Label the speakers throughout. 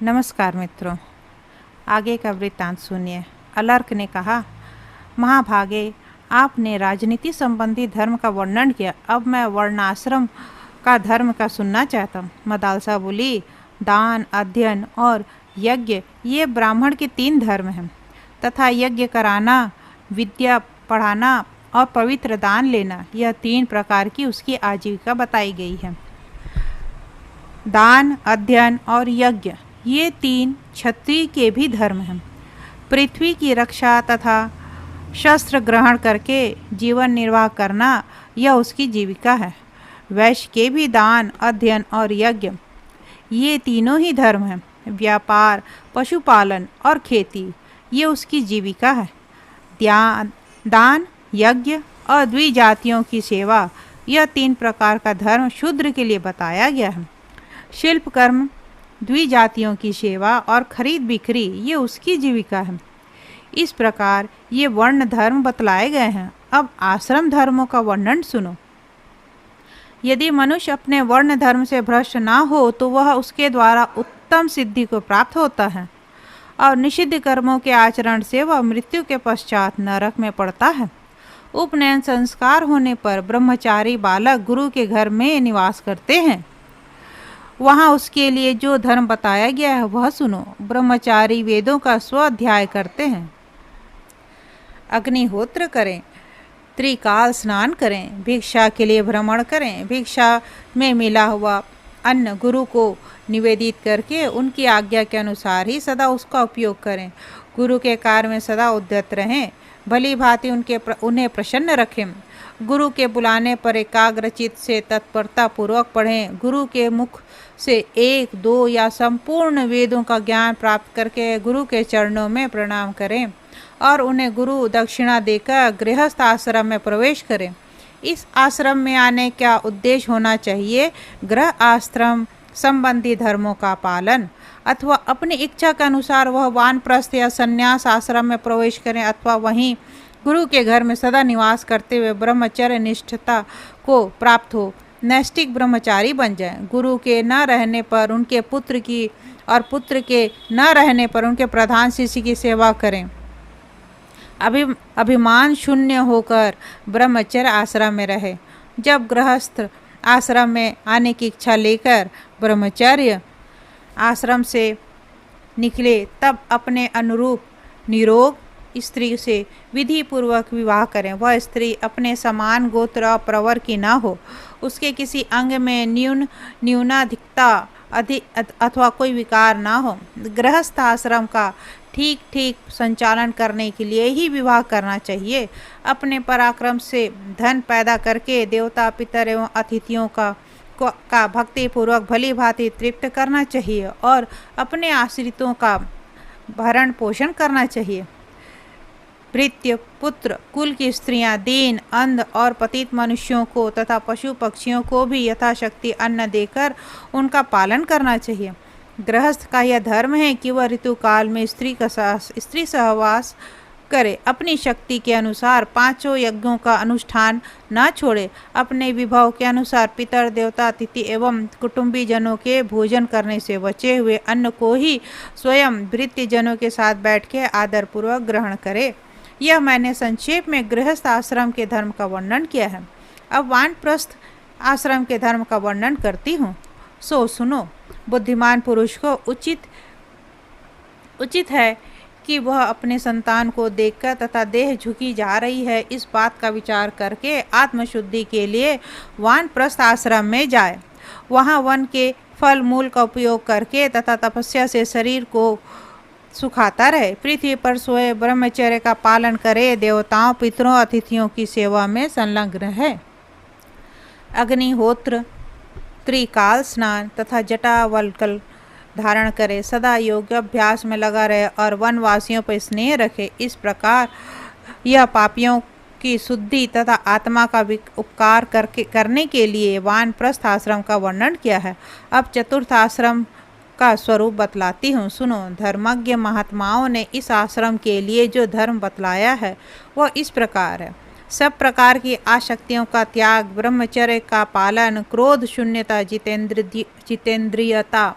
Speaker 1: नमस्कार मित्रों, आगे का वृत्तांत सुनिए। अलर्क ने कहा, महाभागे, आपने राजनीति संबंधी धर्म का वर्णन किया, अब मैं वर्णाश्रम का धर्म का सुनना चाहता हूँ। मदालसा बोली, दान, अध्ययन और यज्ञ ये ब्राह्मण के 3 धर्म हैं तथा यज्ञ कराना, विद्या पढ़ाना और पवित्र दान लेना, यह 3 प्रकार की उसकी आजीविका बताई गई है। दान, अध्ययन और यज्ञ ये 3 क्षत्रिय के भी धर्म हैं। पृथ्वी की रक्षा तथा शस्त्र ग्रहण करके जीवन निर्वाह करना यह उसकी जीविका है। वैश्य के भी दान, अध्ययन और यज्ञ ये तीनों ही धर्म हैं। व्यापार, पशुपालन और खेती ये उसकी जीविका है। दान, यज्ञ और द्विजातियों की सेवा यह 3 प्रकार का धर्म शूद्र के लिए बताया गया है। शिल्प कर्म, द्विजातियों की सेवा और खरीद बिक्री ये उसकी जीविका है। इस प्रकार ये वर्ण धर्म बतलाए गए हैं। अब आश्रम धर्मों का वर्णन सुनो। यदि मनुष्य अपने वर्ण धर्म से भ्रष्ट ना हो तो वह उसके द्वारा उत्तम सिद्धि को प्राप्त होता है और निषिद्ध कर्मों के आचरण से वह मृत्यु के पश्चात नरक में पड़ता है। उपनयन संस्कार होने पर ब्रह्मचारी बालक गुरु के घर में निवास करते हैं। वहाँ उसके लिए जो धर्म बताया गया है वह सुनो। ब्रह्मचारी वेदों का स्वाध्याय करते हैं, अग्निहोत्र करें, त्रिकाल स्नान करें, भिक्षा के लिए भ्रमण करें, भिक्षा में मिला हुआ अन्न गुरु को निवेदित करके उनकी आज्ञा के अनुसार ही सदा उसका उपयोग करें। गुरु के कार्य में सदा उद्यत रहें, भली भांति उन्हें प्रसन्न रखें। गुरु के बुलाने पर एकाग्रचित से तत्परता पूर्वक पढ़ें। गुरु के मुख से 1, 2 या संपूर्ण वेदों का ज्ञान प्राप्त करके गुरु के चरणों में प्रणाम करें और उन्हें गुरु दक्षिणा देकर गृहस्थ आश्रम में प्रवेश करें। इस आश्रम में आने का उद्देश्य होना चाहिए गृह आश्रम संबंधी धर्मों का पालन, अथवा अपनी इच्छा के अनुसार वह वानप्रस्थ या संन्यास आश्रम में प्रवेश करें, अथवा वहीं गुरु के घर में सदा निवास करते हुए ब्रह्मचर्य निष्ठता को प्राप्त हो, नैष्ठिक ब्रह्मचारी बन जाएं। गुरु के न रहने पर उनके पुत्र की और पुत्र के न रहने पर उनके प्रधान शिष्य की सेवा करें। अभिमान शून्य होकर ब्रह्मचर्य आश्रम में रहे। जब गृहस्थ आश्रम में आने की इच्छा लेकर ब्रह्मचर्य आश्रम से निकले तब अपने अनुरूप निरोग स्त्री से विधि पूर्वक विवाह करें। वह स्त्री अपने समान गोत्र और प्रवर की न हो, उसके किसी अंग में न्यूनाधिकता अथवा कोई विकार ना हो। गृहस्थ आश्रम का ठीक ठीक संचालन करने के लिए ही विवाह करना चाहिए। अपने पराक्रम से धन पैदा करके देवता, पितर एवं अतिथियों का भक्ति पूर्वक भली भांति तृप्त करना चाहिए और अपने आश्रितों का भरण पोषण करना चाहिए। भृत्य, पुत्र, कुल की स्त्रियां, दीन, अंध और पतित मनुष्यों को तथा पशु पक्षियों को भी यथाशक्ति अन्न देकर उनका पालन करना चाहिए। गृहस्थ का यह धर्म है कि वह ऋतुकाल में स्त्री सहवास करे, अपनी शक्ति के अनुसार 5 यज्ञों का अनुष्ठान न छोड़े, अपने विभव के अनुसार पितर, देवता, अतिथि एवं कुटुंबी जनों के भोजन करने से बचे हुए अन्न को ही स्वयं भृत्य जनों के साथ बैठ के आदरपूर्वक ग्रहण करे। यह मैंने संक्षेप में गृहस्थ आश्रम के धर्म का वर्णन किया है। अब वानप्रस्थ आश्रम के धर्म का वर्णन करती हूँ, सो सुनो। बुद्धिमान पुरुष को उचित है कि वह अपने संतान को देखकर तथा देह झुकी जा रही है इस बात का विचार करके आत्मशुद्धि के लिए वानप्रस्थ आश्रम में जाए। वहाँ वन के फल मूल का उपयोग करके तथा तपस्या से शरीर को सुखाता रहे, पृथ्वी पर सोए, ब्रह्मचर्य का पालन करे, देवताओं, पितरों, अतिथियों की सेवा में संलग्न है। अग्निहोत्र, त्रिकाल स्नान तथा जटावल्कल धारण करे, सदा योग अभ्यास में लगा रहे और वनवासियों पर स्नेह रखे। इस प्रकार यह पापियों की शुद्धि तथा आत्मा का उपकार करने के लिए वानप्रस्थ आश्रम का वर्णन किया है। अब चतुर्थ आश्रम का स्वरूप बतलाती हूँ, सुनो। धर्मज्ञ महात्माओं ने इस आश्रम के लिए जो धर्म बतलाया है वह इस प्रकार है। सब प्रकार की आसक्तियों का त्याग, ब्रह्मचर्य का पालन, क्रोध शून्यता, जितेंद्रियता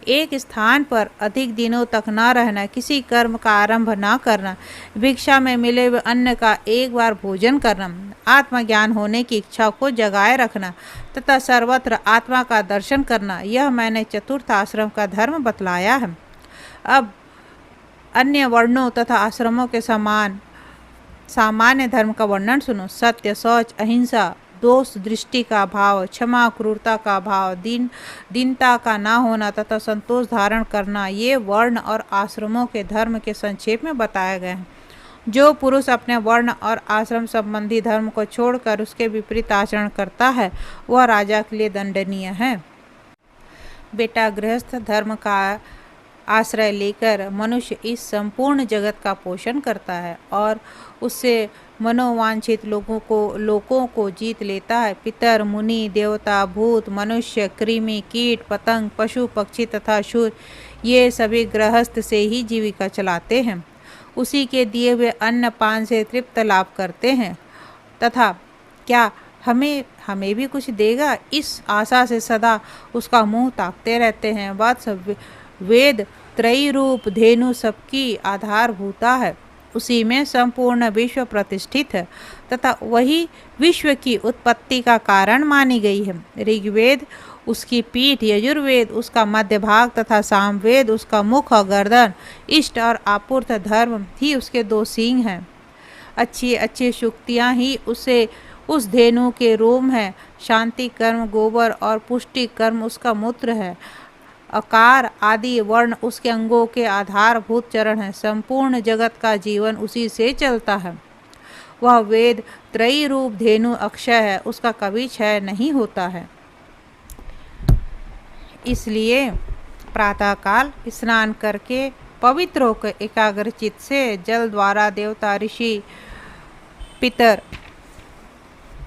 Speaker 1: एक स्थान पर अधिक दिनों तक न रहना, किसी कर्म का आरंभ न करना, भिक्षा में मिले हुए अन्न का एक बार भोजन करना, आत्मज्ञान होने की इच्छा को जगाए रखना तथा सर्वत्र आत्मा का दर्शन करना, यह मैंने चतुर्थ आश्रम का धर्म बतलाया है। अब अन्य वर्णों तथा आश्रमों के समान सामान्य धर्म का वर्णन सुनो। सत्य, शौच, अहिंसा, दोष दृष्टि का भाव, क्षमा, क्रूरता का भाव, दीनता का ना होना तथा संतोष धारण करना, ये वर्ण और आश्रमों के धर्म के संक्षेप में बताए गए हैं। जो पुरुष अपने वर्ण और आश्रम संबंधी धर्म को छोड़कर उसके विपरीत आचरण करता है वह राजा के लिए दंडनीय है। बेटा, गृहस्थ धर्म का आश्रय लेकर मनुष्य इस संपूर्ण जगत का पोषण करता है और उससे मनोवांछित लोगों को जीत लेता है। पितर, मुनि, देवता, भूत, मनुष्य, कृमि, कीट, पतंग, पशु, पक्षी तथा शूर, ये सभी गृहस्थ से ही जीविका चलाते हैं, उसी के दिए हुए अन्न पान से तृप्त लाभ करते हैं तथा क्या हमें भी कुछ देगा, इस आशा से सदा उसका मुंह ताकते रहते हैं। वत्स, वेद त्रयी रूप धेनु सबकी आधारभूता है, उसी में संपूर्ण विश्व प्रतिष्ठित है तथा वही विश्व की उत्पत्ति का कारण मानी गई है। ऋग्वेद उसकी पीठ, यजुर्वेद उसका मध्य भाग तथा सामवेद उसका मुख और गर्दन, इष्ट और आपूर्त धर्म ही उसके दो सींग हैं। अच्छी अच्छी शुक्तियाँ ही उस धेनु के रोम है। शांति कर्म गोबर और पुष्टि कर्म उसका मूत्र है। आकार आदि वर्ण उसके अंगों के आधारभूत चरण हैं। संपूर्ण जगत का जीवन उसी से चलता है। वह वेद त्रयी रूप धेनु अक्षय है, उसका कभी क्षय नहीं होता है। इसलिए प्रातःकाल स्नान करके पवित्र होकर एकाग्रचित से जल द्वारा देवता, ऋषि, पितर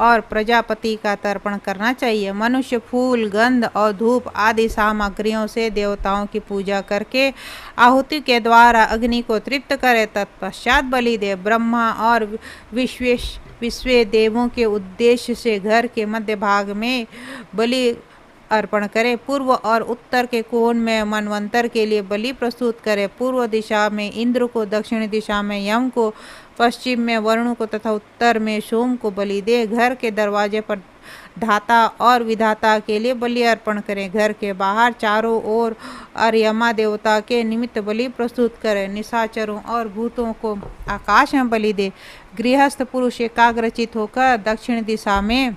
Speaker 1: और प्रजापति का तर्पण करना चाहिए। मनुष्य फूल, गंध और धूप आदि सामग्रियों से देवताओं की पूजा करके आहुति के द्वारा अग्नि को तृप्त करे, तत्पश्चात बलि दे। ब्रह्मा और विश्व देवों के उद्देश्य से घर के मध्य भाग में बलि अर्पण करे। पूर्व और उत्तर के कोण में मनवंतर के लिए बलि प्रस्तुत करे। पूर्व दिशा में इंद्र को, दक्षिण दिशा में यम को, पश्चिम में वरुण को तथा उत्तर में सोम को बलि दे। घर के दरवाजे पर धाता और विधाता के लिए बलि अर्पण करें। घर के बाहर चारों ओर अर्यमा देवता के निमित्त बलि प्रस्तुत करें। निशाचरों और भूतों को आकाश में बलि दे। गृहस्थ पुरुष एकाग्रचित होकर दक्षिण दिशा में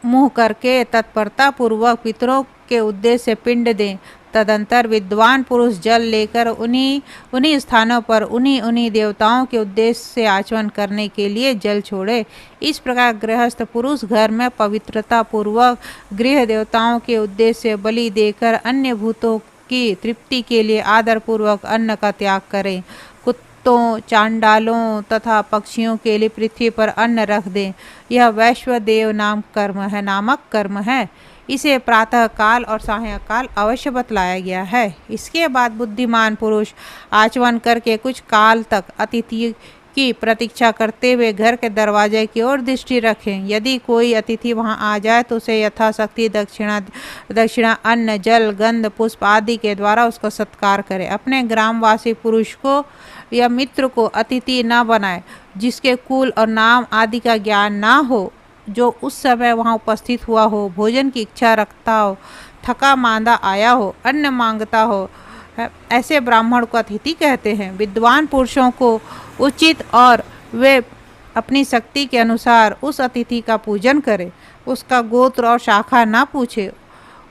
Speaker 1: मुँह करके तत्परता पूर्वक पितरों के उद्देश्य से पिंड दें। तदंतर विद्वान पुरुष जल लेकर उन्हीं स्थानों पर उन्हीं देवताओं के उद्देश्य से आचमन करने के लिए जल छोड़े। इस प्रकार गृहस्थ पुरुष घर में पवित्रता पूर्वक गृह देवताओं के उद्देश्य से बलि देकर अन्य भूतों की तृप्ति के लिए आदर पूर्वक अन्न का त्याग करें। कुत्तों, चांडालों तथा पक्षियों के लिए पृथ्वी पर अन्न रख दें। यह वैश्वदेव नामक कर्म है। इसे प्रातः काल और सायंकाल अवश्य बतलाया गया है। इसके बाद बुद्धिमान पुरुष आचमन करके कुछ काल तक अतिथि की प्रतीक्षा करते हुए घर के दरवाजे की ओर दृष्टि रखें। यदि कोई अतिथि वहां आ जाए तो उसे यथाशक्ति दक्षिणा अन्न, जल, गंध, पुष्प आदि के द्वारा उसका सत्कार करें। अपने ग्रामवासी पुरुष को या मित्र को अतिथि न बनाए जिसके कुल और नाम आदि का ज्ञान ना हो, जो उस समय वहां उपस्थित हुआ हो, भोजन की इच्छा रखता हो, थका मांदा आया हो, अन्न मांगता हो, ऐसे ब्राह्मण को अतिथि कहते हैं। विद्वान पुरुषों को उचित और वे अपनी शक्ति के अनुसार उस अतिथि का पूजन करें। उसका गोत्र और शाखा ना पूछे,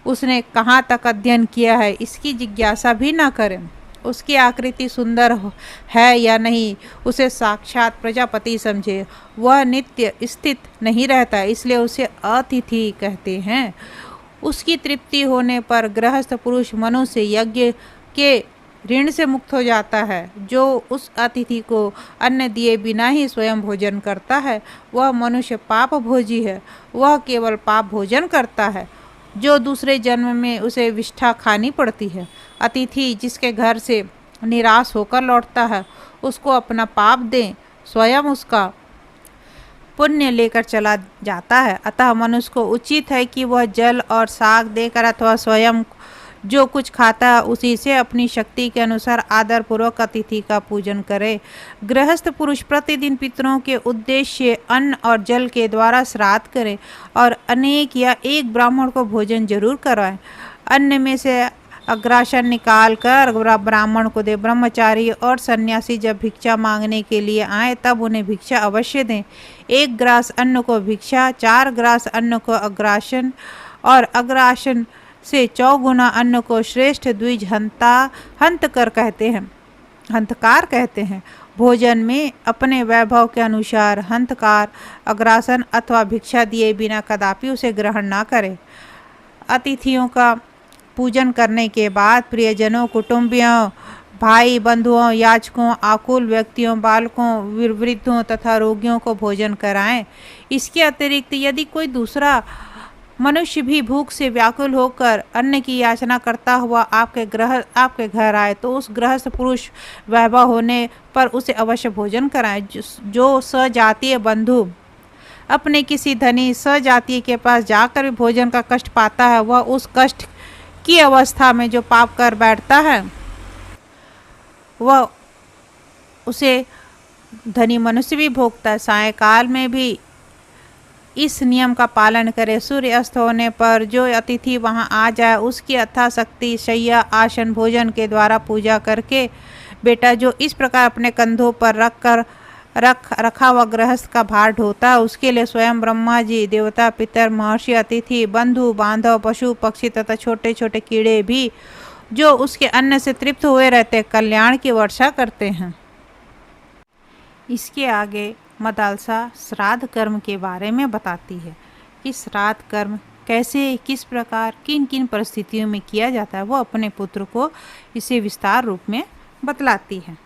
Speaker 1: उसने कहाँ तक अध्ययन किया है इसकी जिज्ञासा भी ना करें। उसकी आकृति सुंदर है या नहीं उसे साक्षात प्रजापति समझे। वह नित्य स्थित नहीं रहता, इसलिए उसे अतिथि कहते हैं। उसकी तृप्ति होने पर गृहस्थ पुरुष मनुष्य यज्ञ के ऋण से मुक्त हो जाता है। जो उस अतिथि को अन्न दिए बिना ही स्वयं भोजन करता है वह मनुष्य पाप भोजी है। वह केवल पाप भोजन करता है जो दूसरे जन्म में उसे विष्ठा खानी पड़ती है। अतिथि जिसके घर से निराश होकर लौटता है उसको अपना पाप दें, स्वयं उसका पुण्य लेकर चला जाता है। अतः मनुष्य को उचित है कि वह जल और साग देकर अथवा स्वयं जो कुछ खाता है उसी से अपनी शक्ति के अनुसार आदर पूर्वक अतिथि का पूजन करे। गृहस्थ पुरुष प्रतिदिन पितरों के उद्देश्य अन्न और जल के द्वारा श्राद्ध करे और अनेक या एक ब्राह्मण को भोजन जरूर कराए। अन्न में से अग्रासन निकाल कर ब्राह्मण को दे। ब्रह्मचारी और सन्यासी जब भिक्षा मांगने के लिए आए तब उन्हें भिक्षा अवश्य दें। 1 ग्रास अन्न को भिक्षा, 4 ग्रास अन्न को अग्रासन और अग्रासन से 4 गुना अन्न को श्रेष्ठ द्विज हंतकार कहते हैं। भोजन में अपने वैभव के अनुसार हंतकार, अग्रासन अथवा भिक्षा दिए बिना कदापि उसे ग्रहण न करे। अतिथियों का पूजन करने के बाद प्रियजनों, कुटुंबियों, भाई बंधुओं, याचकों, आकुल व्यक्तियों, बालकों, वृद्धों तथा रोगियों को भोजन कराएं। इसके अतिरिक्त यदि कोई दूसरा मनुष्य भी भूख से व्याकुल होकर अन्न की याचना करता हुआ आपके घर आए तो उस गृहस्थ पुरुष वैभव होने पर उसे अवश्य भोजन कराएं। जो सजातीय बंधु अपने किसी धनी सजातीय के पास जाकर भी भोजन का कष्ट पाता है, वह उस कष्ट की अवस्था में जो पाप कर बैठता है वह उसे धनी मनुष्य भी भोगता है। सायंकाल में भी इस नियम का पालन करे। सूर्य अस्त होने पर जो अतिथि वहां आ जाए उसकी यथाशक्ति शैया, आसन, भोजन के द्वारा पूजा करके बेटा जो इस प्रकार अपने कंधों पर रखा हुआ गृहस्थ का भार ढोता है उसके लिए स्वयं ब्रह्मा जी, देवता, पितर, महर्षि, अतिथि, बंधु बांधव, पशु पक्षी तथा छोटे छोटे कीड़े भी जो उसके अन्न से तृप्त हुए रहते कल्याण की वर्षा करते हैं। इसके आगे मदालसा श्राद्ध कर्म के बारे में बताती है कि श्राद्ध कर्म कैसे, किस प्रकार, किन किन परिस्थितियों में किया जाता है। वो अपने पुत्र को इसे विस्तार रूप में बतलाती है।